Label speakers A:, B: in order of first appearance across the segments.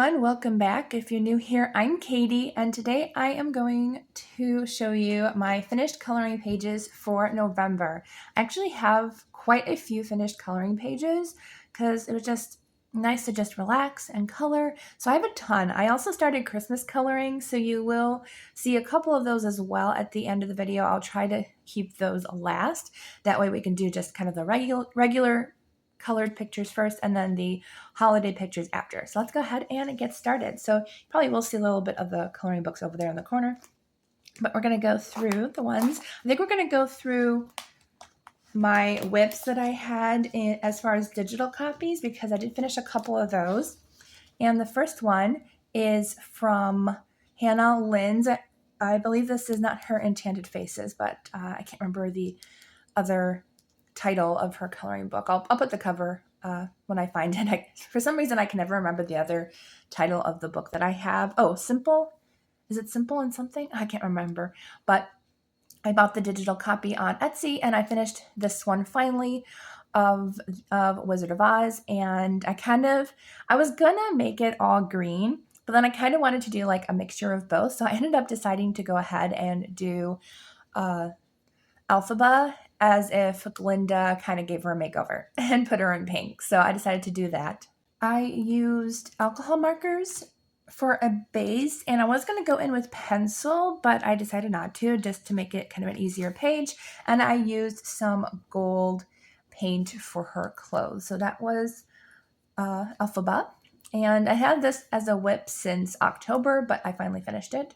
A: everyone, welcome back. If you're new here, I'm Katie, and today I am going to show you my finished coloring pages for November. I actually have quite a few finished coloring pages because it was just nice to just relax and color. So I have a ton. I also started Christmas coloring, so you will see a couple of those as well at the end of the video. I'll try to keep those last. That way we can do just kind of the regular colored pictures first and then the holiday pictures after. So let's go ahead and get started. So you probably will see a little bit of the coloring books over there in the corner, but we're going to go through the ones. I think we're going to go through my whips that I had as far as digital copies because I did finish a couple of those. And the first one is from Hannah Lynn's. I believe this is not her Enchanted Faces, but I can't remember the other title of her coloring book. I'll put the cover when I find it. For some reason, I can never remember the other title of the book that I have. Oh, Simple? Is it Simple and something? I can't remember. But I bought the digital copy on Etsy, and I finished this one finally of Wizard of Oz. And I was gonna make it all green, but then I kind of wanted to do like a mixture of both. So I ended up deciding to go ahead and do Elphaba, as if Glinda kind of gave her a makeover and put her in pink. So I decided to do that. I used alcohol markers for a base, and I was going to go in with pencil, but I decided not to, just to make it kind of an easier page. And I used some gold paint for her clothes. So that was Elphaba. And I had this as a whip since October, but I finally finished it.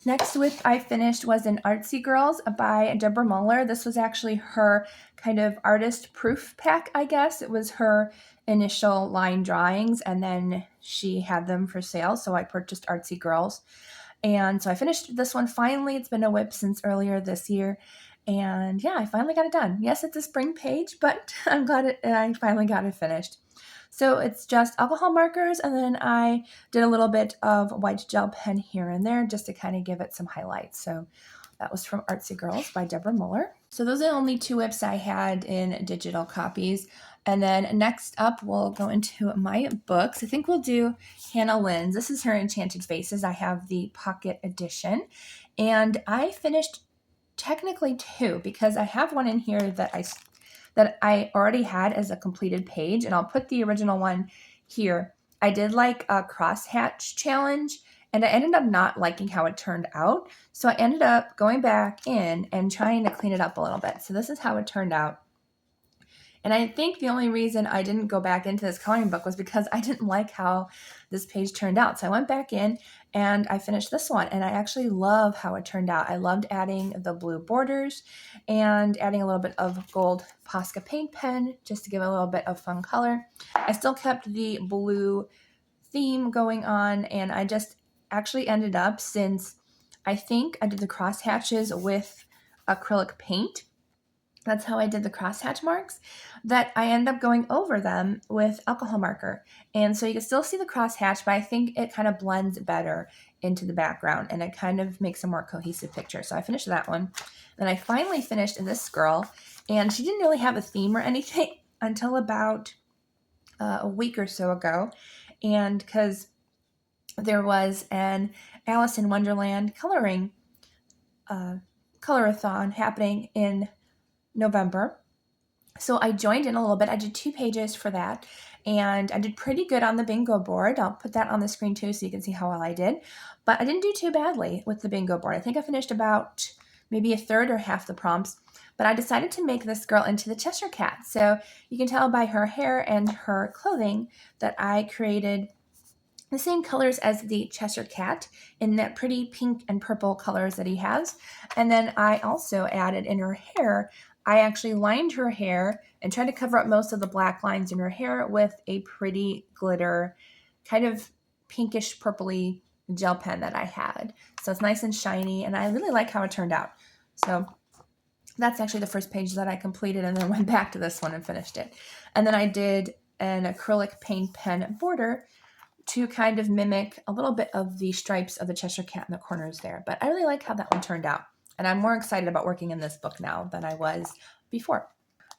A: Next whip I finished was in Artsy Girls by Deborah Muller. This was actually her kind of artist proof pack, I guess. It was her initial line drawings, and then she had them for sale, so I purchased Artsy Girls. And so I finished this one finally. It's been a whip since earlier this year. And yeah, I finally got it done. Yes, it's a spring page, but I'm glad I finally got it finished. So it's just alcohol markers, and then I did a little bit of white gel pen here and there just to kind of give it some highlights. So that was from Artsy Girls by Deborah Muller. So those are the only two whips I had in digital copies. And then next up, we'll go into my books. I think we'll do Hannah Lynn's. This is her Enchanted Faces. I have the pocket edition. And I finished technically two because I have one in here that I already had as a completed page, and I'll put the original one here. I did like a crosshatch challenge, and I ended up not liking how it turned out. So I ended up going back in and trying to clean it up a little bit. So this is how it turned out. And I think the only reason I didn't go back into this coloring book was because I didn't like how this page turned out. So I went back in and I finished this one, and I actually love how it turned out. I loved adding the blue borders and adding a little bit of gold Posca paint pen just to give it a little bit of fun color. I still kept the blue theme going on, and I just actually ended up, since I think I did the cross hatches with acrylic paint, that's how I did the crosshatch marks, that I ended up going over them with alcohol marker. And so you can still see the crosshatch, but I think it kind of blends better into the background, and it kind of makes a more cohesive picture. So I finished that one. Then I finally finished this girl, and she didn't really have a theme or anything until about a week or so ago. And because there was an Alice in Wonderland colorathon happening in November. So I joined in a little bit. I did 2 pages for that, and I did pretty good on the bingo board. I'll put that on the screen too so you can see how well I did. But I didn't do too badly with the bingo board. I think I finished about maybe a third or half the prompts, but I decided to make this girl into the Cheshire Cat. So you can tell by her hair and her clothing that I created the same colors as the Cheshire Cat in that pretty pink and purple colors that he has. And then I also added in her hair, I actually lined her hair and tried to cover up most of the black lines in her hair with a pretty glitter, kind of pinkish purpley gel pen that I had. So it's nice and shiny, and I really like how it turned out. So that's actually the first page that I completed, and then went back to this one and finished it. And then I did an acrylic paint pen border to kind of mimic a little bit of the stripes of the Cheshire Cat in the corners there. But I really like how that one turned out. And I'm more excited about working in this book now than I was before.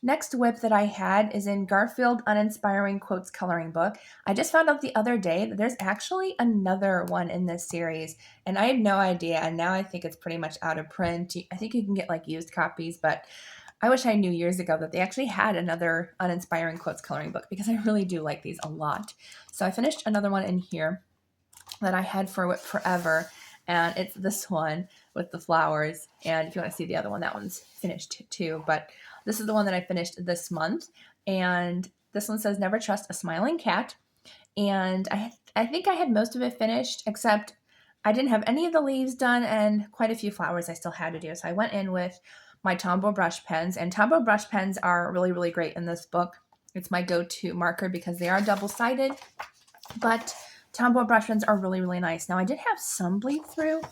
A: next whip that I had is in Garfield Uninspiring Quotes Coloring Book. I just found out the other day that there's actually another one in this series, and I had no idea, and now I think it's pretty much out of print. I think you can get like used copies, but I wish I knew years ago that they actually had another Uninspiring Quotes Coloring Book, because I really do like these a lot. So I finished another one in here that I had for forever, and it's this one with the flowers. And if you want to see the other one, that one's finished too, but this is the one that I finished this month. And this one says, "Never trust a smiling cat." And I think I had most of it finished, except I didn't have any of the leaves done, and quite a few flowers I still had to do. So I went in with my Tombow brush pens, and Tombow brush pens are really, really great in this book. It's my go-to marker because they are double-sided, but Tombow brush pens are really, really nice. Now, I did have some bleed through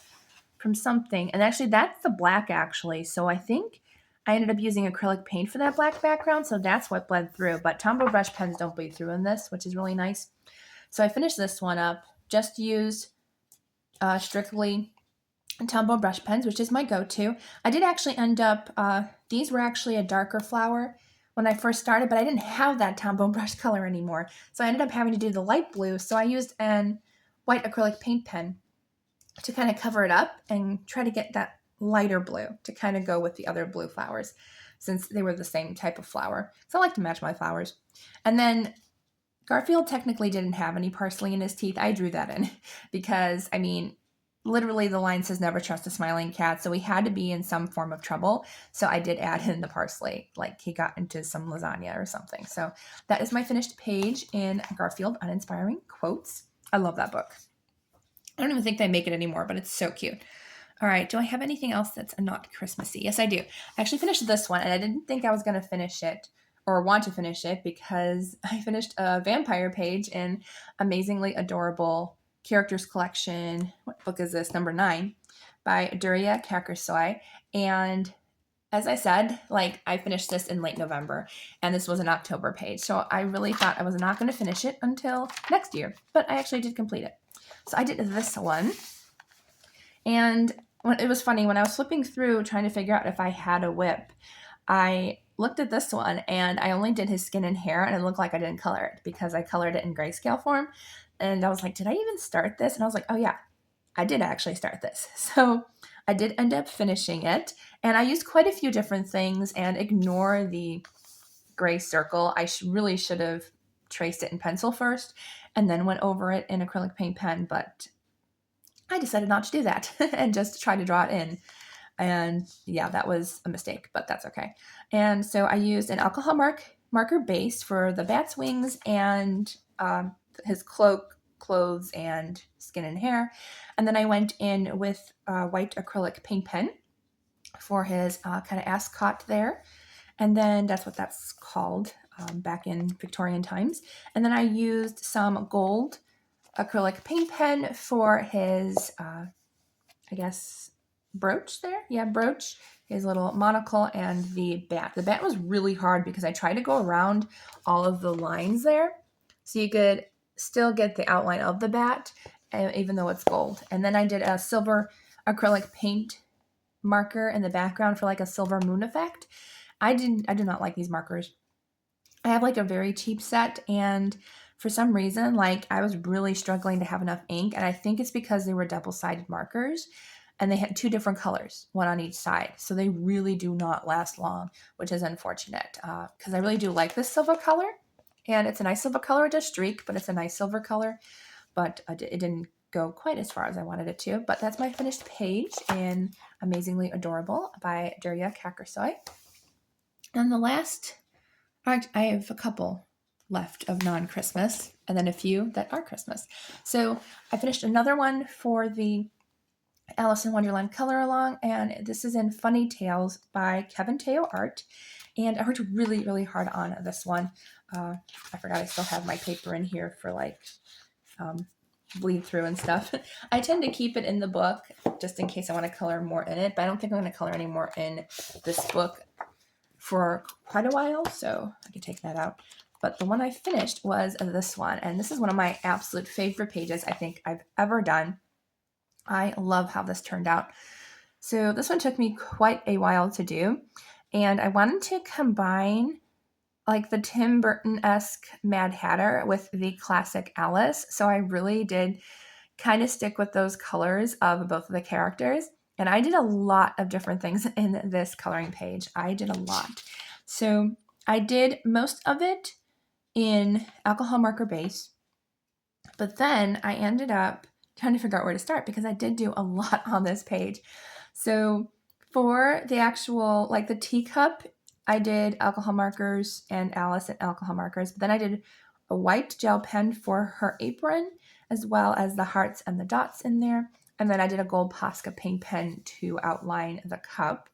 A: from something, and actually that's the black actually. So I think I ended up using acrylic paint for that black background, so that's what bled through. But Tombow brush pens don't bleed through in this, which is really nice. So I finished this one up, just used strictly Tombow brush pens, which is my go-to. I did actually end up, these were actually a darker flower when I first started, but I didn't have that Tombow brush color anymore. So I ended up having to do the light blue. So I used an white acrylic paint pen to kind of cover it up and try to get that lighter blue to kind of go with the other blue flowers, since they were the same type of flower. So I like to match my flowers. And then Garfield technically didn't have any parsley in his teeth. I drew that in because, I mean, literally the line says "never trust a smiling cat," so he had to be in some form of trouble. So I did add in the parsley, like he got into some lasagna or something. So that is my finished page in Garfield Uninspiring Quotes. I love that book. I don't even think they make it anymore, but it's so cute. All right, do I have anything else that's not Christmassy? Yes, I do. I actually finished this one, and I didn't think I was going to finish it or want to finish it, because I finished a vampire page in Amazingly Adorable Characters Collection. What book is this? Number 9 by Daria Kakasoy. And as I said, like, I finished this in late November, and this was an October page. So I really thought I was not going to finish it until next year, but I actually did complete it. So I did this one. And it was funny, when I was flipping through trying to figure out if I had a whip, I looked at this one and I only did his skin and hair, and it looked like I didn't color it because I colored it in grayscale form. And I was like, did I even start this? And I was like, oh yeah, I did actually start this. So I did end up finishing it, and I used quite a few different things, and ignore the gray circle. I really should have traced it in pencil first and then went over it in acrylic paint pen, but I decided not to do that and just try to draw it in. And yeah, that was a mistake, but that's okay. And so I used an alcohol marker base for the bat's wings and his cloak, clothes, and skin and hair. And then I went in with a white acrylic paint pen for his kind of ascot there. And then that's what that's called back in Victorian times. And then I used some gold acrylic paint pen for his, I guess, brooch there. Yeah, brooch, his little monocle, and the bat. The bat was really hard because I tried to go around all of the lines there so you could still get the outline of the bat, even though it's gold. And then I did a silver acrylic paint marker in the background for like a silver moon effect. I do not like these markers. I have like a very cheap set, and for some reason, like, I was really struggling to have enough ink, and I think it's because they were double-sided markers and they had 2 different colors, one on each side. So they really do not last long, which is unfortunate, because I really do like this silver color, and it's a nice silver color. It does streak, but it's a nice silver color, but it didn't go quite as far as I wanted it to. But that's my finished page in Amazingly Adorable by Daria Kakasoy. And the last, I have a couple left of non-Christmas, and then a few that are Christmas. So I finished another one for the Alice in Wonderland color along, and this is in Funny Tales by Kevin Teo Art. And I worked really, really hard on this one. I forgot I still have my paper in here for like bleed through and stuff. I tend to keep it in the book just in case I want to color more in it, but I don't think I'm going to color any more in this book for quite a while, so I can take that out. But the one I finished was this one, and this is one of my absolute favorite pages I think I've ever done. I love how this turned out. So this one took me quite a while to do, and I wanted to combine like the Tim Burton-esque Mad Hatter with the classic Alice. So I really did kind of stick with those colors of both of the characters. And I did a lot of different things in this coloring page. I did a lot. So I did most of it in alcohol marker base, but then I ended up trying to figure out where to start because I did do a lot on this page. So for the actual, like the teacup, I did alcohol markers and Alice and alcohol markers, but then I did a white gel pen for her apron, as well as the hearts and the dots in there. And then I did a gold Posca pink pen to outline the cup.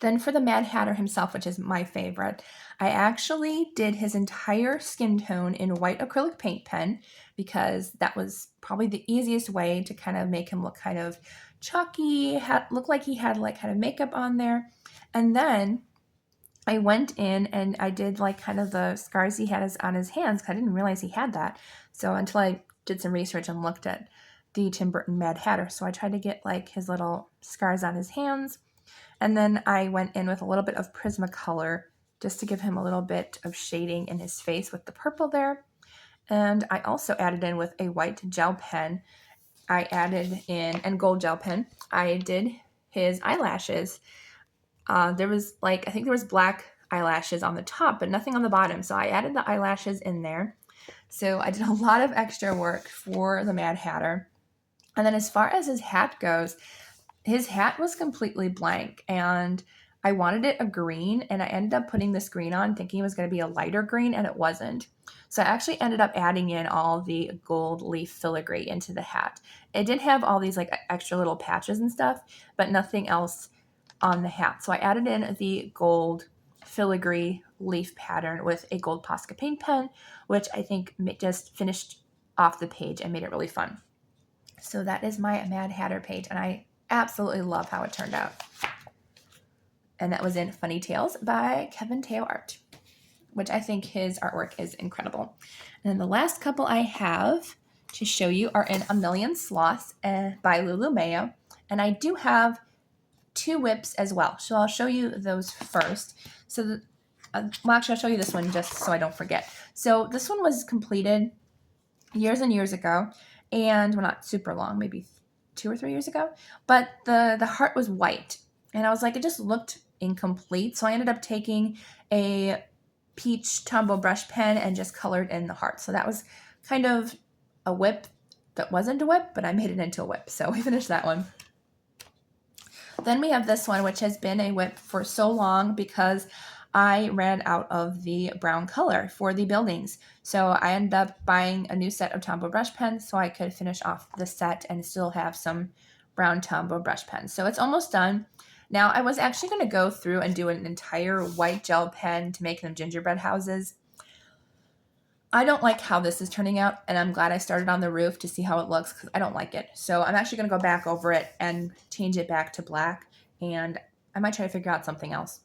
A: Then for the Mad Hatter himself, which is my favorite, I actually did his entire skin tone in white acrylic paint pen because that was probably the easiest way to kind of make him look kind of chalky, look like he had like kind of makeup on there. And then I went in and I did like kind of the scars he had on his hands because I didn't realize he had that. So until I did some research and looked at the Tim Burton Mad Hatter. So I tried to get like his little scars on his hands. And then I went in with a little bit of Prismacolor just to give him a little bit of shading in his face with the purple there. And I also added in with a white gel pen. I added in, and gold gel pen, I did his eyelashes. There was like, I think there was black eyelashes on the top, but nothing on the bottom. So I added the eyelashes in there. So I did a lot of extra work for the Mad Hatter. And then as far as his hat goes, his hat was completely blank and I wanted it a green, and I ended up putting this green on thinking it was going to be a lighter green, and it wasn't. So I actually ended up adding in all the gold leaf filigree into the hat. It did have all these like extra little patches and stuff, but nothing else on the hat. So I added in the gold filigree leaf pattern with a gold Posca paint pen, which I think just finished off the page and made it really fun. So that is my Mad Hatter page, and I absolutely love how it turned out. And that was in Funny Tales by Kevin Teo Art, which I think his artwork is incredible. And then the last couple I have to show you are in A Million Sloths by Lulu Mayo. And I do have 2 whips as well. So I'll show you those first. So, well, actually, I'll show you this one just so I don't forget. So this one was completed years and years ago, and well, not super long, maybe 2 or 3 years ago, but the heart was white, and I was like, it just looked incomplete. So I ended up taking a peach Tombow brush pen and just colored in the heart. So that was kind of a whip that wasn't a whip, but I made it into a whip. So we finished that one. Then we have this one, which has been a whip for so long because I ran out of the brown color for the buildings. So I ended up buying a new set of Tombow brush pens so I could finish off the set and still have some brown Tombow brush pens. So it's almost done. Now I was actually going to go through and do an entire white gel pen to make them gingerbread houses. I don't like how this is turning out, and I'm glad I started on the roof to see how it looks because I don't like it. So I'm actually going to go back over it and change it back to black, and I might try to figure out something else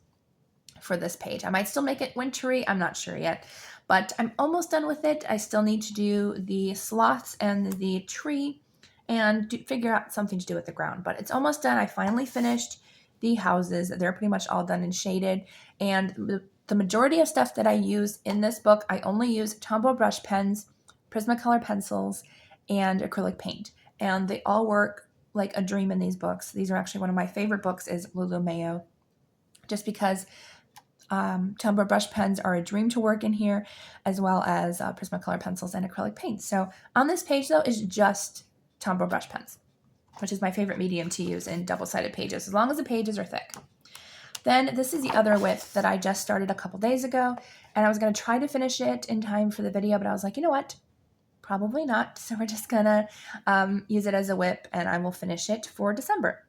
A: for this page. I might still make it wintry. I'm not sure yet, but I'm almost done with it. I still need to do the sloths and the tree and figure out something to do with the ground, but it's almost done. I finally finished the houses. They're pretty much all done and shaded, and the majority of stuff that I use in this book, I only use Tombow brush pens, Prismacolor pencils, and acrylic paint. And they all work like a dream in these books. These are actually one of my favorite books is Lulu Mayo, just because Tombow brush pens are a dream to work in here, as well as Prismacolor pencils and acrylic paint. So on this page, though, is just Tombow brush pens, which is my favorite medium to use in double-sided pages, as long as the pages are thick. Then this is the other whip that I just started a couple days ago, and I was going to try to finish it in time for the video, but I was like, you know what? Probably not. So we're just going to use it as a whip, and I will finish it for December.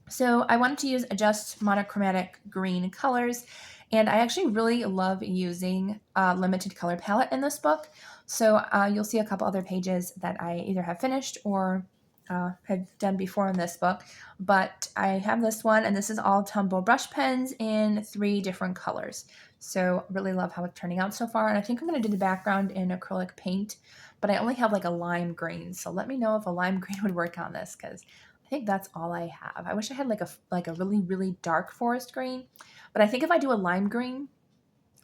A: So I wanted to use just monochromatic green colors, and I actually really love using a limited color palette in this book. So you'll see a couple other pages that I either have finished or have done before in this book, but I have this one, and this is all Tombow brush pens in 3 different colors. So really love how it's turning out so far, and I think I'm going to do the background in acrylic paint, but I only have like a lime green, so let me know if a lime green would work on this, because I think that's all I have. I wish I had like a really, really dark forest green, but I think if I do a lime green,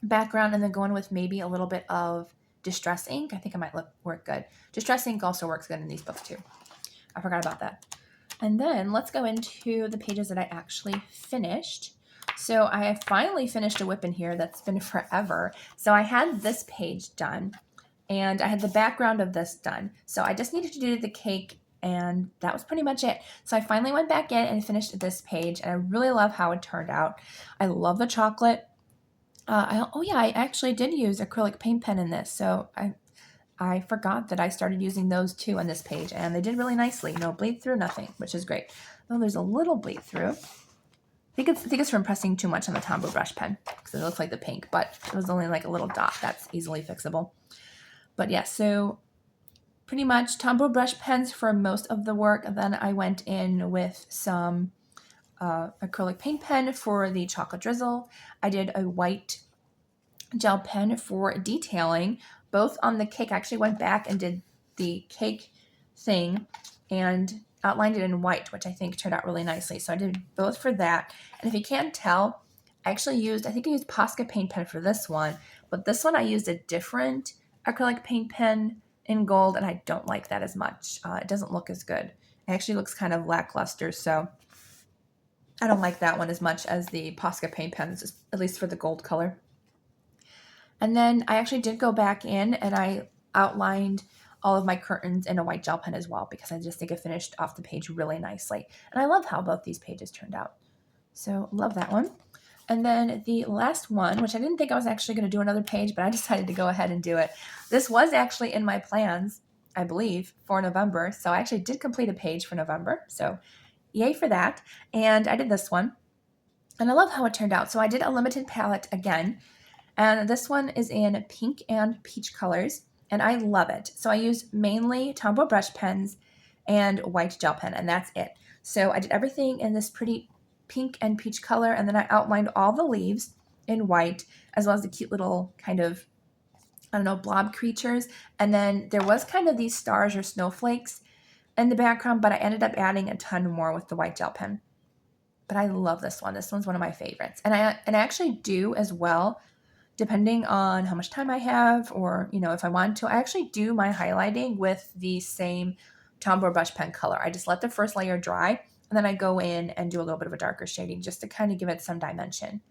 A: background and then go in with maybe a little bit of Distress ink. I think it might work good. Distress ink also works good in these books too. I forgot about that. And then let's go into the pages that I actually finished. So I have finally finished a whip in here that's been forever. So I had this page done and I had the background of this done. So I just needed to do the cake and that was pretty much it. So I finally went back in and finished this page and I really love how it turned out. I love the chocolate. I actually did use acrylic paint pen in this. So I forgot that I started using those too on this page and they did really nicely. No bleed through, nothing, which is great. Oh, there's a little bleed through. I think it's from pressing too much on the Tombow brush pen because it looks like the pink, but it was only like a little dot. That's easily fixable. But yeah, so pretty much Tombow brush pens for most of the work. And then I went in with some acrylic paint pen for the chocolate drizzle. I did a white gel pen for detailing, both on the cake. I actually went back and did the cake thing and outlined it in white, which I think turned out really nicely. So I did both for that. And if you can't tell, I think I used Posca paint pen for this one, but this one I used a different acrylic paint pen in gold, and I don't like that as much. It doesn't look as good. It actually looks kind of lackluster, so I don't like that one as much as the Posca paint pens, at least for the gold color. And then I actually did go back in and I outlined all of my curtains in a white gel pen as well because I just think it finished off the page really nicely. And I love how both these pages turned out. So love that one. And then the last one, which I didn't think I was actually going to do another page, but I decided to go ahead and do it. This was actually in my plans, I believe, for November. So I actually did complete a page for November. So yay for that. And I did this one. And I love how it turned out. So I did a limited palette again. And this one is in pink and peach colors, and I love it. So I use mainly Tombow brush pens and white gel pen, and that's it. So I did everything in this pretty pink and peach color, and then I outlined all the leaves in white, as well as the cute little kind of, I don't know, blob creatures. And then there was kind of these stars or snowflakes in the background, but I ended up adding a ton more with the white gel pen. But I love this one. This one's one of my favorites. And I actually do as well, depending on how much time I have or, if I want to, I actually do my highlighting with the same Tombow brush pen color. I just let the first layer dry and then I go in and do a little bit of a darker shading just to kind of give it some dimension.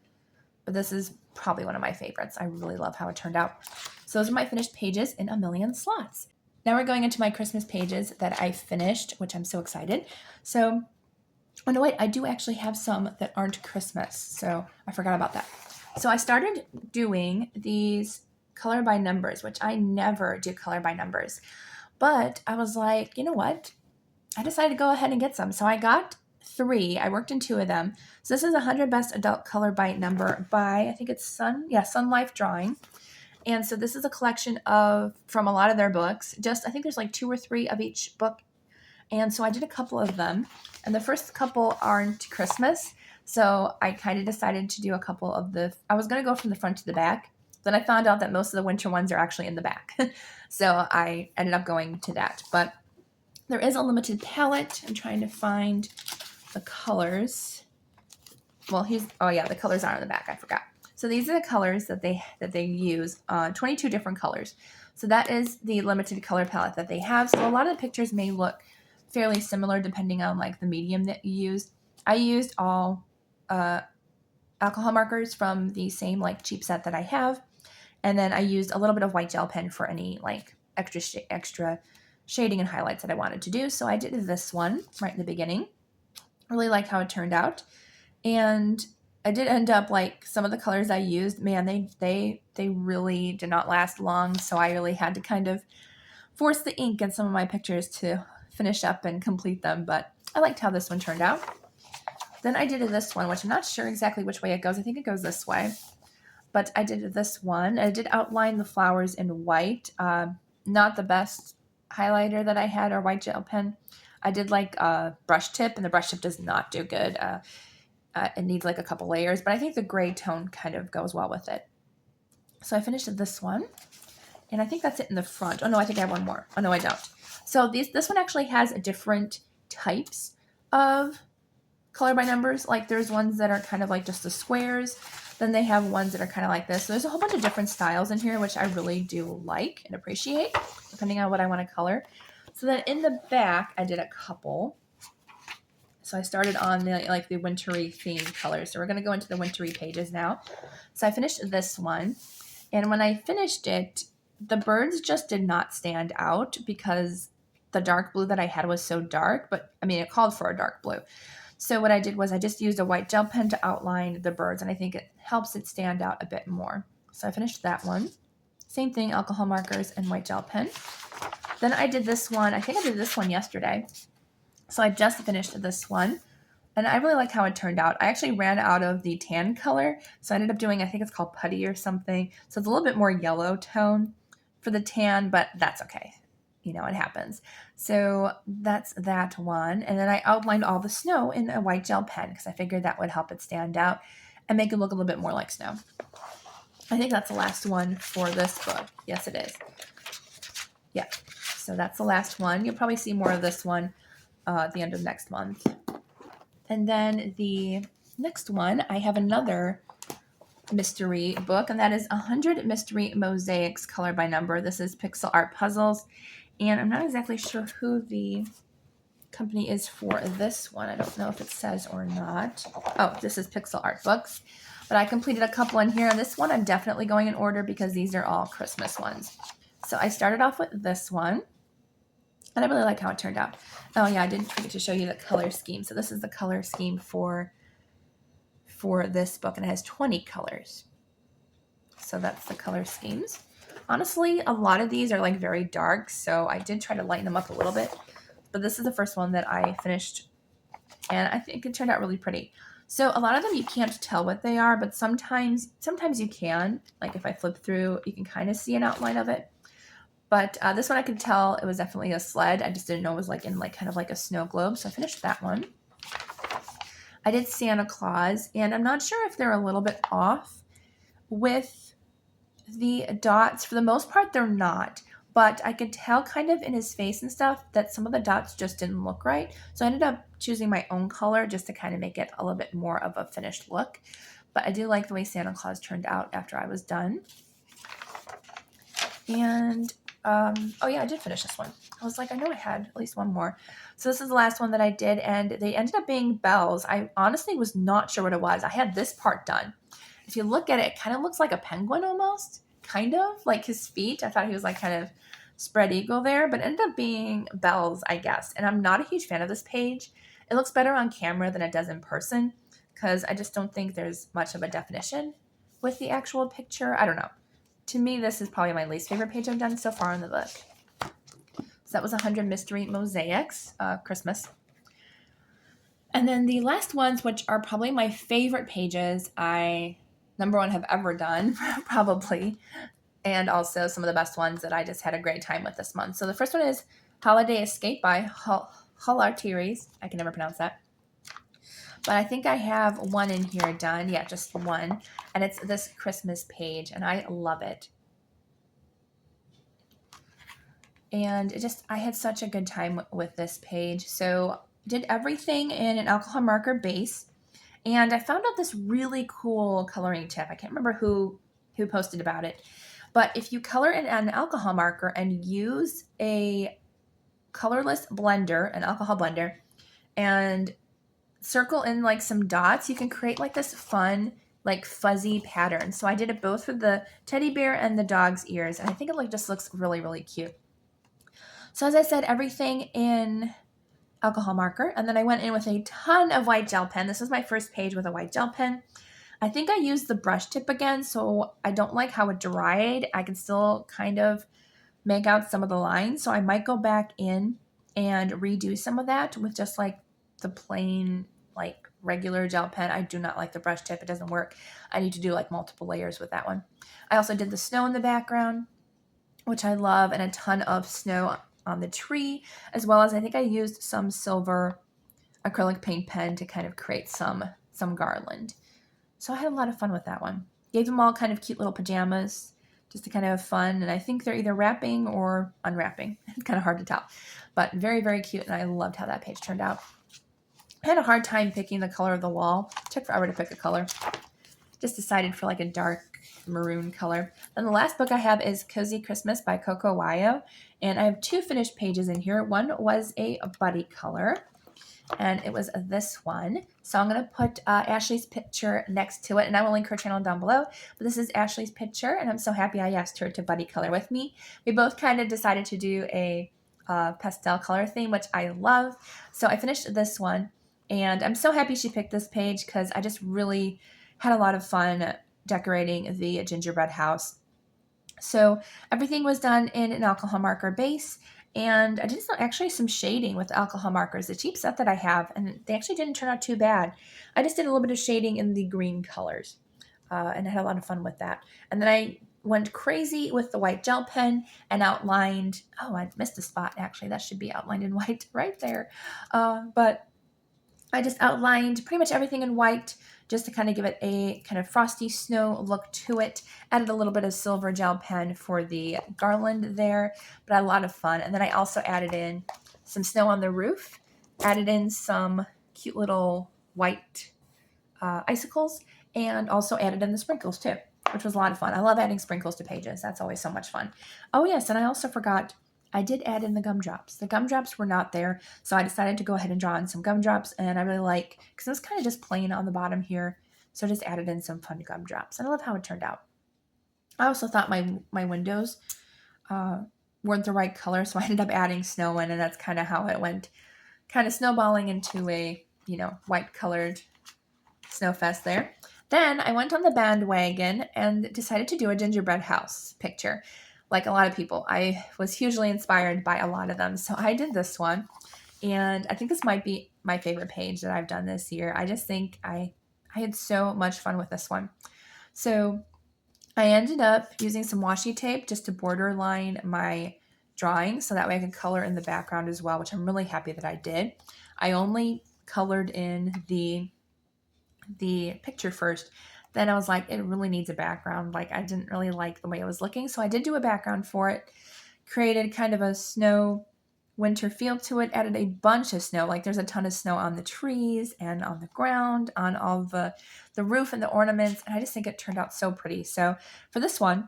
A: But this is probably one of my favorites. I really love how it turned out. So those are my finished pages in A Million Sloths. Now we're going into my Christmas pages that I finished, which I'm so excited. So, oh no, wait, I do actually have some that aren't Christmas. So I forgot about that. So I started doing these color by numbers, which I never do color by numbers. But I was like, you know what? I decided to go ahead and get some. So I got 3. I worked in 2 of them. So this is 100 Best Adult Color by Number by, I think it's Sunlife Drawing. And so this is a collection from a lot of their books. I think there's like 2 or 3 of each book. And so I did a couple of them. And the first couple aren't Christmas. So I kind of decided to do a couple of I was going to go from the front to the back. Then I found out that most of the winter ones are actually in the back. So I ended up going to that. But there is a limited palette. I'm trying to find the colors. Well, the colors are in the back. I forgot. So these are the colors that they use, 22 different colors. So that is the limited color palette that they have. So a lot of the pictures may look fairly similar depending on like the medium that you use. I used all alcohol markers from the same like cheap set that I have. And then I used a little bit of white gel pen for any like extra shading and highlights that I wanted to do. So I did this one right in the beginning. Really like how it turned out. And I did end up like some of the colors I used, man, they really did not last long. So I really had to kind of force the ink in some of my pictures to finish up and complete them. But I liked how this one turned out. Then I did this one, which I'm not sure exactly which way it goes. I think it goes this way. But I did this one. I did outline the flowers in white. Not the best highlighter that I had or white gel pen. I did like a brush tip, and the brush tip does not do good. It needs like a couple layers, but I think the gray tone kind of goes well with it. So I finished this one, and I think that's it in the front. Oh no, I think I have one more. Oh no, I don't. So this one actually has different types of color by numbers. Like there's ones that are kind of like just the squares. Then they have ones that are kind of like this. So there's a whole bunch of different styles in here, which I really do like and appreciate, depending on what I want to color. So then in the back, I did a couple. So I started on the wintry themed colors. So we're going to go into the wintry pages now. So I finished this one. And when I finished it, the birds just did not stand out because the dark blue that I had was so dark. But I mean, it called for a dark blue. So what I did was I just used a white gel pen to outline the birds. And I think it helps it stand out a bit more. So I finished that one. Same thing, alcohol markers and white gel pen. Then I did this one. I think I did this one yesterday. So I just finished this one, and I really liked how it turned out. I actually ran out of the tan color, so I ended up doing, I think it's called putty or something. So it's a little bit more yellow tone for the tan, but that's okay. You know, it happens. So that's that one. And then I outlined all the snow in a white gel pen because I figured that would help it stand out and make it look a little bit more like snow. I think that's the last one for this book. Yes, it is. Yeah. So that's the last one. You'll probably see more of this one at the end of next month. And then the next one, I have another mystery book, and that is 100 Mystery Mosaics Color by Number. This is Pixel Art Puzzles, and I'm not exactly sure who the company is for this one. I don't know if it says or not. Oh, this is Pixel Art Books, but I completed a couple in here. This one I'm definitely going in order because these are all Christmas ones. So I started off with this one. And I really like how it turned out. Oh yeah, I didn't forget to show you the color scheme. So this is the color scheme for this book, and it has 20 colors. So that's the color schemes. Honestly, a lot of these are like very dark, so I did try to lighten them up a little bit. But this is the first one that I finished, and I think it turned out really pretty. So a lot of them you can't tell what they are, but sometimes you can. Like if I flip through, you can kind of see an outline of it. But this one I could tell it was definitely a sled. I just didn't know it was like in like kind of like a snow globe. So I finished that one. I did Santa Claus, and I'm not sure if they're a little bit off with the dots. For the most part, they're not. But I could tell kind of in his face and stuff that some of the dots just didn't look right. So I ended up choosing my own color just to kind of make it a little bit more of a finished look. But I do like the way Santa Claus turned out after I was done. And oh yeah, I did finish this one. I was like, I know I had at least one more. So this is the last one that I did, and they ended up being bells. I honestly was not sure what it was. I had this part done. If you look at it, it kind of looks like a penguin almost, kind of like his feet. I thought he was like kind of spread eagle there, but it ended up being bells, I guess. And I'm not a huge fan of this page. It looks better on camera than it does in person because I just don't think there's much of a definition with the actual picture. I don't know. To me, this is probably my least favorite page I've done so far in the book. So that was 100 Mystery Mosaics, Christmas. And then the last ones, which are probably my favorite pages I, number one, have ever done, probably. And also some of the best ones that I just had a great time with this month. So the first one is Holiday Escape by Hull-Arteries. I can never pronounce that. But I think I have one in here done. Yeah, just one. And it's this Christmas page, and I love it. And I had such a good time with this page. So did everything in an alcohol marker base. And I found out this really cool coloring tip. I can't remember who posted about it. But if you color in an alcohol marker and use a colorless blender, an alcohol blender, and circle in like some dots, you can create like this fun, like fuzzy pattern. So I did it both with the teddy bear and the dog's ears. And I think it like just looks really, really cute. So as I said, everything in alcohol marker. And then I went in with a ton of white gel pen. This is my first page with a white gel pen. I think I used the brush tip again, so I don't like how it dried. I can still kind of make out some of the lines. So I might go back in and redo some of that with just like the plain, like regular gel pen. I do not like the brush tip. It doesn't work. I need to do like multiple layers with that one. I also did the snow in the background, which I love, and a ton of snow on the tree, as well as I think I used some silver acrylic paint pen to kind of create some garland. So I had a lot of fun with that one. Gave them all kind of cute little pajamas just to kind of have fun. And I think they're either wrapping or unwrapping. It's kind of hard to tell. But very, very cute. And I loved how that page turned out. I had a hard time picking the color of the wall. It took forever to pick a color. just decided for like a dark maroon color. Then the last book I have is Cozy Christmas by Coco Wayo, and I have 2 finished pages in here. One was a buddy color, and it was this one. So I'm going to put Ashley's picture next to it, and I will link her channel down below. But this is Ashley's picture, and I'm so happy I asked her to buddy color with me. We both kind of decided to do a pastel color theme, which I love. So I finished this one, and I'm so happy she picked this page because I just really had a lot of fun decorating the gingerbread house. So everything was done in an alcohol marker base, and I did actually some shading with alcohol markers, the cheap set that I have, and they actually didn't turn out too bad. I just did a little bit of shading in the green colors, and I had a lot of fun with that. And then I went crazy with the white gel pen and outlined, oh, I missed a spot actually, that should be outlined in white right there. But I just outlined pretty much everything in white just to kind of give it a kind of frosty snow look to it. Added a little bit of silver gel pen for the garland there, but I had a lot of fun. And then I also added in some snow on the roof, added in some cute little white icicles, and also added in the sprinkles too, which was a lot of fun. I love adding sprinkles to pages. That's always so much fun. Oh yes, and I also forgot, I did add in the gumdrops. The gumdrops were not there, so I decided to go ahead and draw in some gumdrops, and I really like, because it was kind of just plain on the bottom here, so I just added in some fun gumdrops, and I love how it turned out. I also thought my windows weren't the right color, so I ended up adding snow in, and that's kind of how it went, kind of snowballing into a, white colored snow fest there. Then I went on the bandwagon and decided to do a gingerbread house picture. Like a lot of people, I was hugely inspired by a lot of them. So I did this one, and I think this might be my favorite page that I've done this year. I just think I had so much fun with this one. So I ended up using some washi tape just to borderline my drawing so that way I could color in the background as well, which I'm really happy that I did. I only colored in the picture first. Then I was like, it really needs a background. Like I didn't really like the way it was looking. So I did do a background for it, created kind of a snow winter feel to it, added a bunch of snow. Like there's a ton of snow on the trees and on the ground, on all the roof and the ornaments. And I just think it turned out so pretty. So for this one,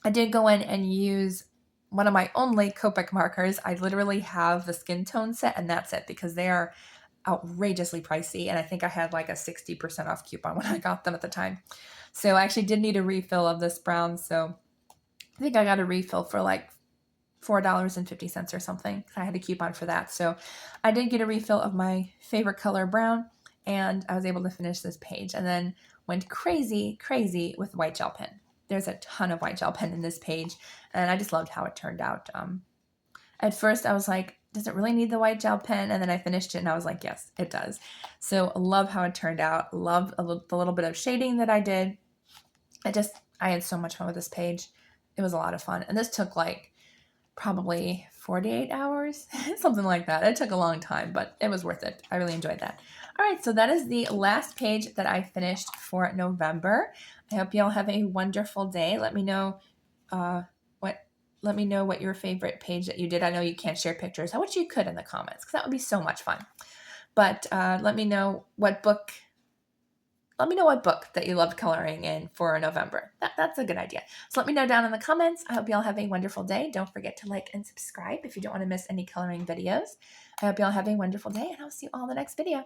A: I did go in and use one of my only Copic markers. I literally have the skin tone set, and that's it, because they are outrageously pricey, and I think I had like a 60% off coupon when I got them at the time. So I actually did need a refill of this brown, so I think I got a refill for like $4.50 or something. I had a coupon for that. So I did get a refill of my favorite color, brown, and I was able to finish this page, and then went crazy with white gel pen. There's a ton of white gel pen in this page, and I just loved how it turned out. At first I was like, does it really need the white gel pen? And then I finished it and I was like, yes, it does. So love how it turned out. Love the little bit of shading that I did. I had so much fun with this page. It was a lot of fun. And this took like probably 48 hours, something like that. It took a long time, but it was worth it. I really enjoyed that. All right, so that is the last page that I finished for November. I hope you all have a wonderful day. Let me know what your favorite page that you did. I know you can't share pictures. I wish you could in the comments, because that would be so much fun. But let me know what book that you loved coloring in for November. That's a good idea. So let me know down in the comments. I hope you all have a wonderful day. Don't forget to like and subscribe if you don't want to miss any coloring videos. I hope you all have a wonderful day, and I'll see you all in the next video.